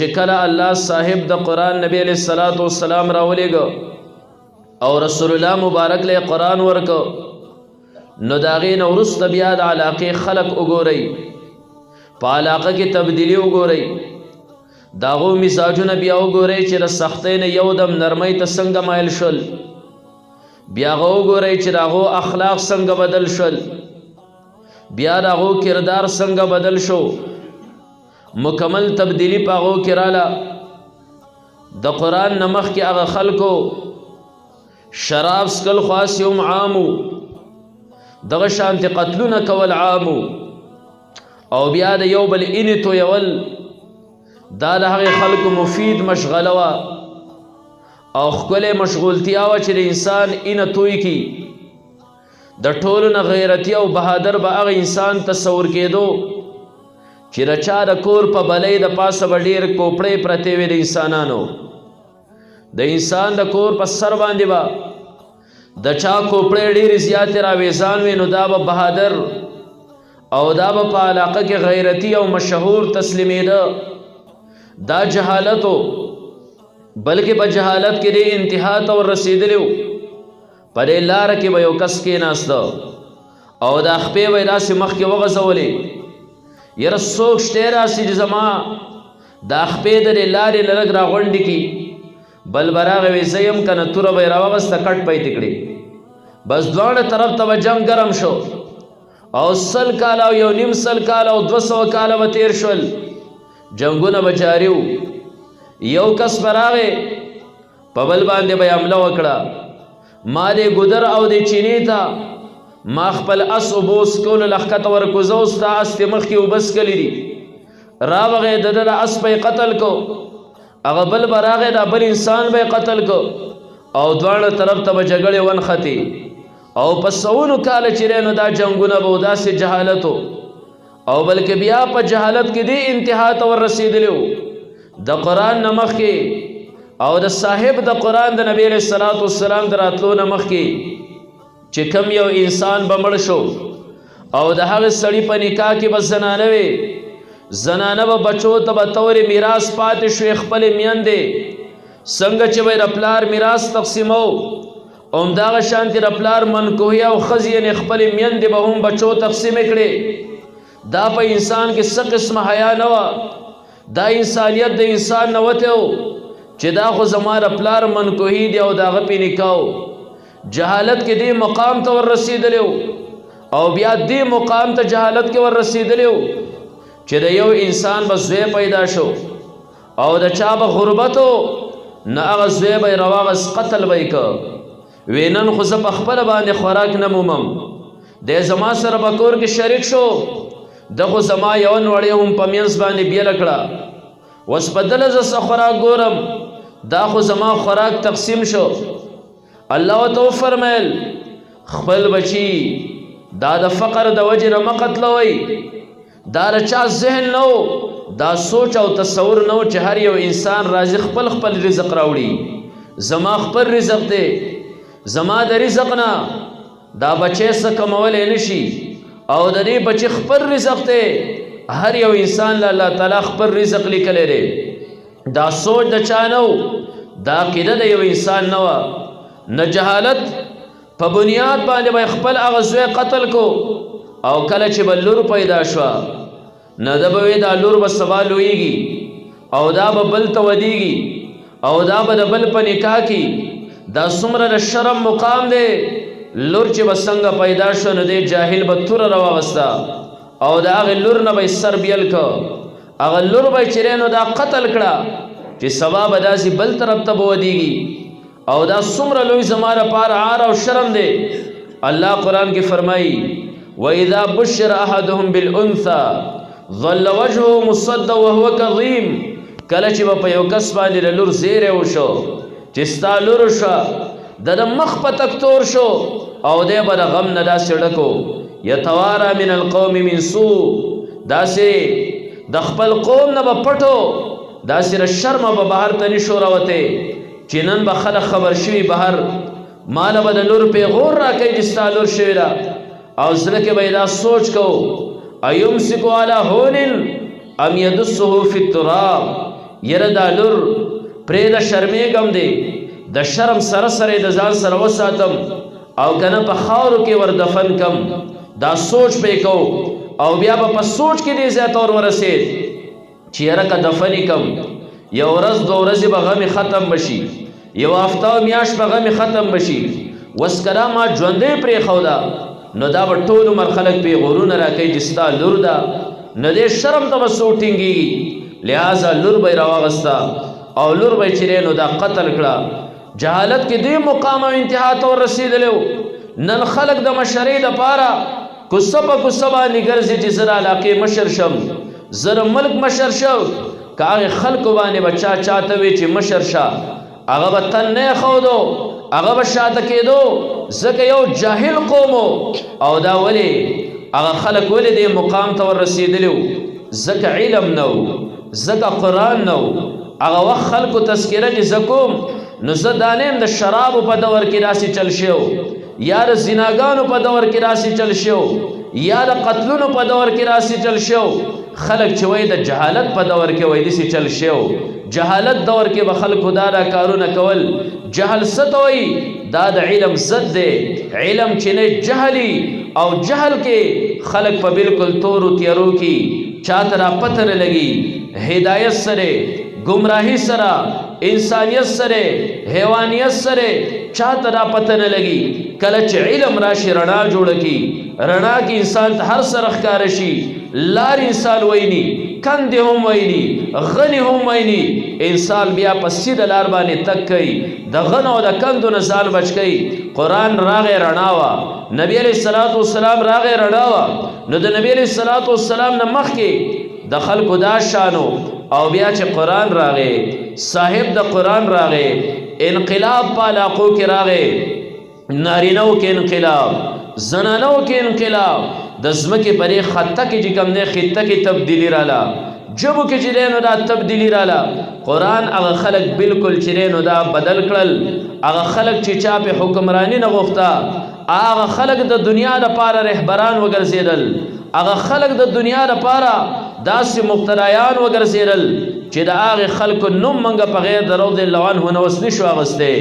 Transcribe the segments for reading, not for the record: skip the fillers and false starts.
چې کله الله صاحب د قرآن نبی علیہ الصلوۃ والسلام راولېږه او رسول الله مبارک له قرآن ورکو نو د هغې نه وروسته بیا د علاقې خلق وګورئ په علاقه کې تبدیلی وګورئ د هغو مزاجونه بیا وګورئ چې د سختۍ نه یو دم نرمۍ ته څنګه مایل شول بیا هغه وګورئ چې د هغو اخلاق څنګه بدل شول بیا د هغو کردار څنګه بدل شو مکمل تبدیلی په هغو کې راله د قرآن نه مخکې هغه خلکو شراب څکل خاص یوم عامو دغه شانتې قتلونه کول عامو او بیا د یو بل اینې تویول دا د هغې خلکو مفید مشغله وه او ښکلې مشغولتیا وه چې د انسان اینه توی کی د ټولو نه غیرتي او بهادر به هغه انسان تصور کېدو چې د چا د کور په بلۍ د پاسه به ډېر کوپړې پرتې وې د انسانانو د انسان د کور په سر باندې به د چا کوپړې ډېرې زیاتې راویزان وې نو دا به بهادر او دا به په علاقه کې غیرتي او مشهور تسلیمېده دا جهالت و بلکې په جهالت کې دې انتها ته ورسېدلی و په دې لاره کې به یو کس کېناسته او دا خپې به یې داسې مخکې وغځولې یاره څوک شتی راسي چې زما دا خپې د دې لارې نه لږ راغونډې کړي بل به راغی وی زه یم که نه توره به یې راوغسته کټ پیتې کړې بس دواړه طرف ته به جنګ ګرم شو او 100 کاله او 1.5 کاله او 200 کاله به تېر شول جنګونه به جاري وو یو کس به راغی په بل باندې به یې حمله وکړه ما دې ګودر او دې چینې ته ما خپل اس اوبوس کولو لښکته ورکوزه او ستا اس دې مخکې اوبه څکلي دي راوغې د ده د اس به یې قتل کو هغه بل به راغی دا بل انسان به یې قتل کو او دواړه طرف ته به جګړې ونښتې او په سوونو کاله چې دی نو دا جنګونه به داسې جهالت او بلکې بیا په جهالت کې دې انتها ته وررسېدلی و د قرآن نه مخکې او د صاحب د قرآن د نبی علیہ الصلوۃ والسلام د راتلو نه مخکې چې کم یو انسان به مړ شو او د هغه سړي په نکاح کې به زنانه وې زنانه به بچو ته به تورې میراث پاتې شوې خپلې میندې څنګه چې به یې د پلار میراث تقسیمو همدغه شانتې د پلار منکوحي او ښځې یعنې خپلې میندې به هم بچو تقسیمې کړې دا په انسان کې څه قسمه حیا نه وه دا انسانیت د انسان نه وتی و چې دا خو زما د پلار منکوحي دی او د هغه پې نکاح جهالت کې دې مقام ته وررسېدلی و او بیا دې مقام ته جهالت کې وررسېدلی و چې د یو انسان به زوی پیدا شو او د چا به غربت و نه هغه زوی به یې راواغس قتل به یې که وی نن خو زه په خپله باندې خوراک نه مومم دی زما سره به کور کې شریک شو ده خو زما یوه نوړۍ هم په منځ باندې بیله کړه اوس په دله زه څه خوراک ګورم دا خو زما خوراک تقسیم شو الله ورته وفرمیل خپل بچي دا د فقر د وجې نه مه قتلوئ دا د چا ذهن نه و دا سوچ او تصور نه و چې هر یو انسان راځي خپل خپل رزق راوړي زما خپل رزق دی زما د رزق نه دا بچی څه کمولی نشي او د دې بچی خپل رزق دی هر یو انسان له الله تعالی خپل رزق لیکلی دی دا سوچ د چا نه و دا عقیده د یو انسان نه وه نه جهالت په بنیاد باندې به خپل هغه زوی قتل کو او کله چې به لور پیدا شوه نه ده به وی دا لور به سبا لویږي او دا به بل ته ودیږي او دا به د بل په نکاح کې دا څومره د شرم مقام دی لور چې به څنګه پیدا شو نو دی جاهل به توره راواغسته او د هغې لور نه به یې سر بیل که هغه لور به یې چې دی نو دا قتل کړه چې سبا به داسې بل طرف ته به ودیږي او دا څومره لوی زما لپاره عار او شرم دی الله قرآن کې فرمایي وَإِذَا بُشِّرَ أَحَدُهُم بِالْأُنثَى ظَلَّ وَجْهُهُ مُسْوَدًّا وَهُوَ كَظِيمٌ کله چې به په یو کس باندې د لور زیری وشو چې ستا لور شوه د ده مخ په تک تور شو او دی به د غم نه داسې ډک و یتوارا من القوم من سوء داسې د خپل قوم نه به پټو داسې د شرمه به بهر ته نشو راوتی چې نن به خلک خبر شوي بهر ماله به د لور پیغور راکوي چې ستا لور شوې ده او زړه کې به دا سوچ کو ایمسکو علی هون ام یدسه فی التراب یره دا لور پرې د شرمېږم دی د شرم سره سره د ځان سره وساتم او کنه په خاورو کې ور دفن کم دا سوچ پې کو او بیا به په سوچ کې دې زیات اور ورسېد چې یره که دفن کم یو ورځ دو ورځې به غم ختم بشي یو هفته او میاشت به غم ختم بشي وسکره ما ژوندۍ پرېښوده نو دا به ټول عمر خلک پې غرونه راکوي چې ستا لور ده نو دې شرم ته به څوک ټینګېږي لہذا لور به یې راواغسته او لور به یې چې دی نو دا قتل کړه جهالت کې دې مقام او انتها ته ورسېدلی نن خلک د مشرۍ دپاره کوڅه په کوڅه باندې ګرځي چې زه د علاقې مشر شم زه د ملک مشر شم که هغې خلکو باندې به چاته وي چې مشر شه هغه به تن نه ښودو هغه به شاته کېدو ځکه یو جاهل قوم او دا ولې هغه خلک ولې دې مقام ته ورسېدلي وو ځکه علم نه و ځکه قرآن نه و هغه وخت خلکو تذکره چې زه کوم نو زه دا نه یم د شرابو په دور کې داسې چل شو یا د زناګانو په دور کې داسې چل شو یا د قتلونو په دور کې داسې چل شو خلک چې وایي د جهالت په دور کې وایي داسې چل شو جهالت دور کې به خلکو دا کارونه کول جهل څه ته وایي دا د علم ضد دی علم چې نه جهلي او جهل کې خلک په بالکل تورو تیارو کې چاته را پته نه لګي هدایت سره گمراهی سره انسانیت سره حیوانیت سره چاته را پته نه لګي کله چې علم راشي رڼا جوړه کی رڼا کې انسان ته هر سره ښکاره شي لار انسان ویني کندې هم ویني غني هم ویني انسان بیا په سیده لار باندې تک کوي د غنو او د کندو نه ځان بچ کوي قرآن راغی رڼا وه نبی علیه الصلاة والسلام راغی رڼا وه نو د نبی علیه الصلاة والسلام نه مخکې د خلکو دا شانو او بیا چې قرآن راغی صاحب د قرآن راغی انقلاب په علاقو کې راغی نارینو کې انقلاب زنانو کې انقلاب د ځمکې په دې خطه کې چې کوم دی خطه کې تبدیلي راله جبو کې چې دی نو دا تبدیلي راله قرآن هغه خلک بالکل چې دی نو دا بدل کړل هغه خلک چې چا په حکمرانی نه غوښته هغه خلک د دنیا دپاره رهبران وګرځېدل هغه خلک د دنیا دپاره داسې مقتدیان وګرځېدل چې د هغې خلکو نوم موږ په غیر د رضی الله عنه نه اوس نشو اخیستی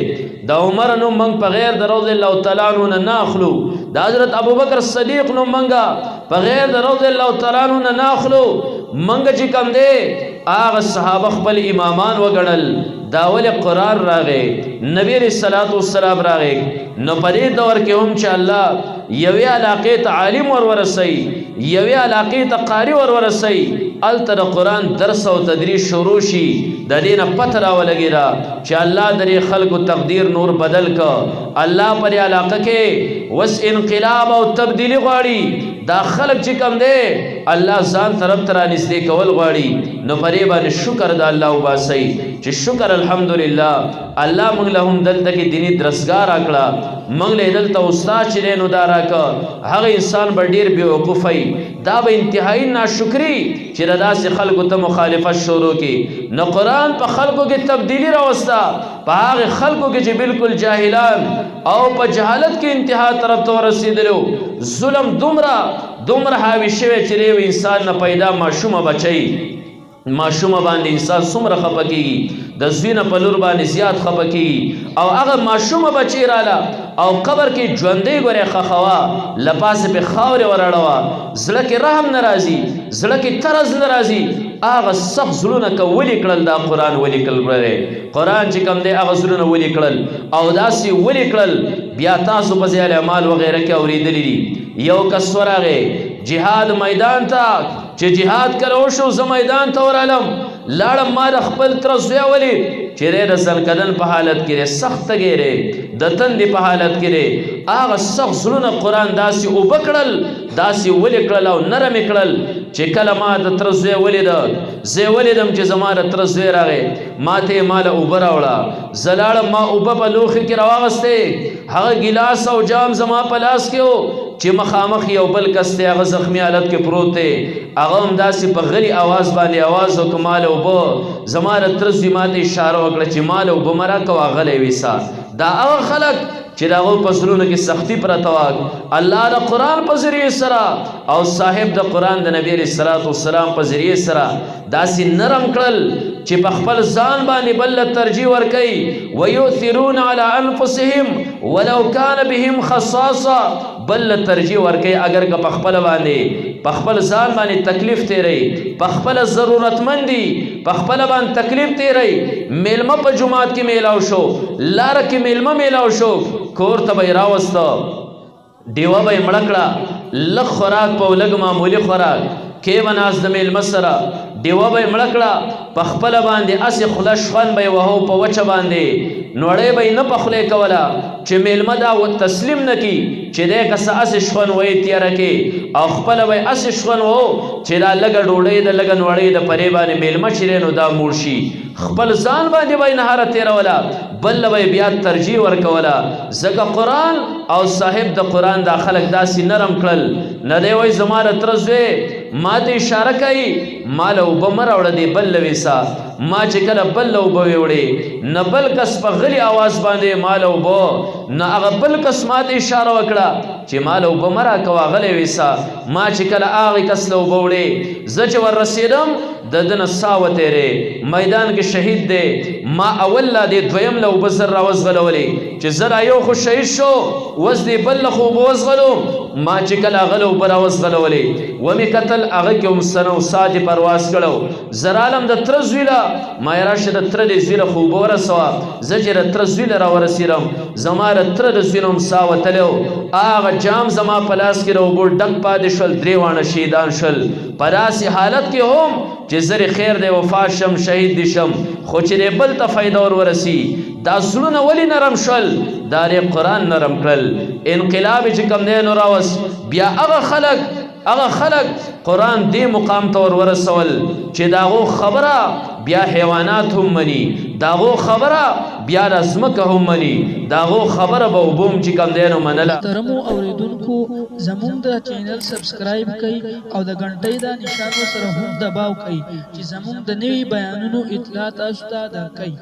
د عمر نوم موږ په غیر د رضی الله تعالی عنه نه اخلو د حضرت ابوبکر صدیق نوم موږ په غیر د رضی الله تعالی عنه نه اخلو موږ چې کوم دی هغه صحابه خپل امامان وګڼل دا ولې قرآن راغی نبی علیه الصلاة والسلام راغی نو په دې دور کې هم چې الله یوې علاقې ته عالم ورسوي یوې علاقې ته قاري ورسوي هلته د قرآن درس او تدریس شروع شي د دې نه پته راولګېده چې الله د دې خلکو تقدیر نور بدل که الله په دې علاقه کې وس انقلاب او تبدیلی غواړي دا خلک چې کوم دی الله ځان طرف ته رانږدې کول غواړي نو په دې باندې شکر د الله وباسئ چې شکر الحمدلله الله موږ له هم دلته کې دیني درسګاه راکړه موږ له دلته استاد چې دی نو دا راکړه هغه انسان به ډېر بېوقوفی دا به انتهایی ناشکري چې د داسې خلکو ته مخالفت شروع کړي نو قرآن په خلکو کې تبدیلی راوسته په هغې خلکو کې چې بالکل جاهلان او په جهالت کې انتها طرف ته ورسېدلو ظلم دومره حاوي شوی چې یو انسان نه پیدا ماشومه بچی ماشومه باندې انسان څومره خفه کېږي د زوی نه په لور باندې زیات خفه کېږي او هغه ماشومه بچی راله او قبر کې ژوندۍ ګورې خښوه له پاسه پې خاورې وراړوه زړه کې رحم نه راځي زړه کې طرز نه راځي هغه سخت زړونه که ولې کړل دا قرآن ولې کړل قرآن چې کوم دی هغه زړونه ولې کړل او داسې ولې کړل بیا تاسو په ځای اعمال وغیره کې اورېدلی دي یو کس ورغی جهاد میدان ته چې جهاد کله وشو زه میدان ته ورالم لاړم ما د خپل تره زوی ولید چې دی د زنکدن په حالت کې دی سخت تږی دی د تندې په حالت کې دی هغه سخت زړونه قرآن داسې اوبه کړل داسې ولې کړل او نرم یې کړل چې کله ما د تره زوی ولیده زه یې ولیدم چې زما د تره زوی راغی ما ته یې ماله اوبه راوړه زه لاړم ما اوبه په لوښي کې راواغستې هغه ګیلاس او جام زما په لاس کې و چې مخامخ یو بل کس دی هغه زخمی حالت کې پروت دی هغه هم داسې په غلي اواز باندې اواز وکړه ماله اوبه زما د تره زوی ما ته اشاره وکړه چې ماله اوبه مه راکوه غلی ویسه دا هغه خلک چې د هغو په زړونو کې سختي پرته وه الله د قرآن په ذریعې سره او صاحب د قرآن د نبي علیه الصلاة والسلام په ذریعې سره داسې نرم کړل چې په خپل ځان باندې بل له ترجیح ورکوي ویؤثرون علی انفسهم ولو کان بهم خصاصه بل له ترجیح ورکوي اگر که په خپل باندې په خپل ځان باندې تکلیف تیری په خپل ضرورتمندي په خپل باندې تکلیف تیری میلمه په جماعت کې میلاو شو لاره کې میلمه میلاو شو کور ته به یې راوسته ډیوه به یې مړه کړه لږ خوراک په لږ معمولي خوراک کې به ناست د میلمه سره ډیوه به یې مړه کړه په خپله باندې هسې خوله شخون به یې وهو په وچه باندې نوړۍ به یې نه په خولې کوله چې میلمه دا تسلیم نه کي چې دی که څه هسې شخون وایي تیاره کې او خپله به یې هسې شخون وهو چې دا لږه ډوډۍ د لږه نوړۍ د پرې باندې میلمه چې دی نو دا موړ شي خپل ځان باندې به یې نهاره تېروله بل به یې بیا ترجیح ورکوله ځکه قرآن او صاحب د قرآن دا خلک داسې نرم کړل نه دی وایي زما د تره زوی ما ته اشاره کوي ما له اوبه مه راوړه دی بل له ویسه ما چې کله بل له اوبه ویوړې نه بل کس په غلي اواز باندې ما له اوبه نه هغه بل کس ما ته اشاره وکړه چې ما له اوبه مه راکوه غلی ویسه ما چې کله هغې کس له اوبه وړې زه چې وررسېدم د ده نه ساه وتېرې میدان کې شهید دی ما اول لا دی دویم له اوبه زر راوزغلولې چې زه را یو خو شهید شو اوس دی بل له خو اوبه وزغلو ما چې کله هغه له اوبه راوزغلولې ومې کتل هغه کې هم سنه و ساعت یې پرواز کړو زه رالم د تره زوی له ما یې راشه د تره د زوی له خو اوبه ورسوه زه چې د تره زوی له راورسېدم زما د تره د زوی نه هم ساه وتلی و هغه جام زما په لاس کې د اوبو ډک پاتې شول درې واړه شهیدان شول په داسې حالت کې هم چې زر خیر دی وفات شم شهید دي شم خو چې بل ته فایده ورسي دا زړونه ولې نرم شول دا قرآن نرم کړل انقلاب چې کوم دی نو راوست بیا هغه خلک قرآن دې مقام ته ورسول چې د هغو خبره بیا حیوانات هم مني د هغو خبره بیا د ځمکه هم مني د هغو خبره به اوبه هم چې کوم دی نو منله. محترمو اورېدونکو زموږ د چینل سبسکرایب کړئ او د غنټۍ د نشان سره هم دباو کړئ چې زموږ د نوي بیانونو اطلاع تاسو ته درکړي.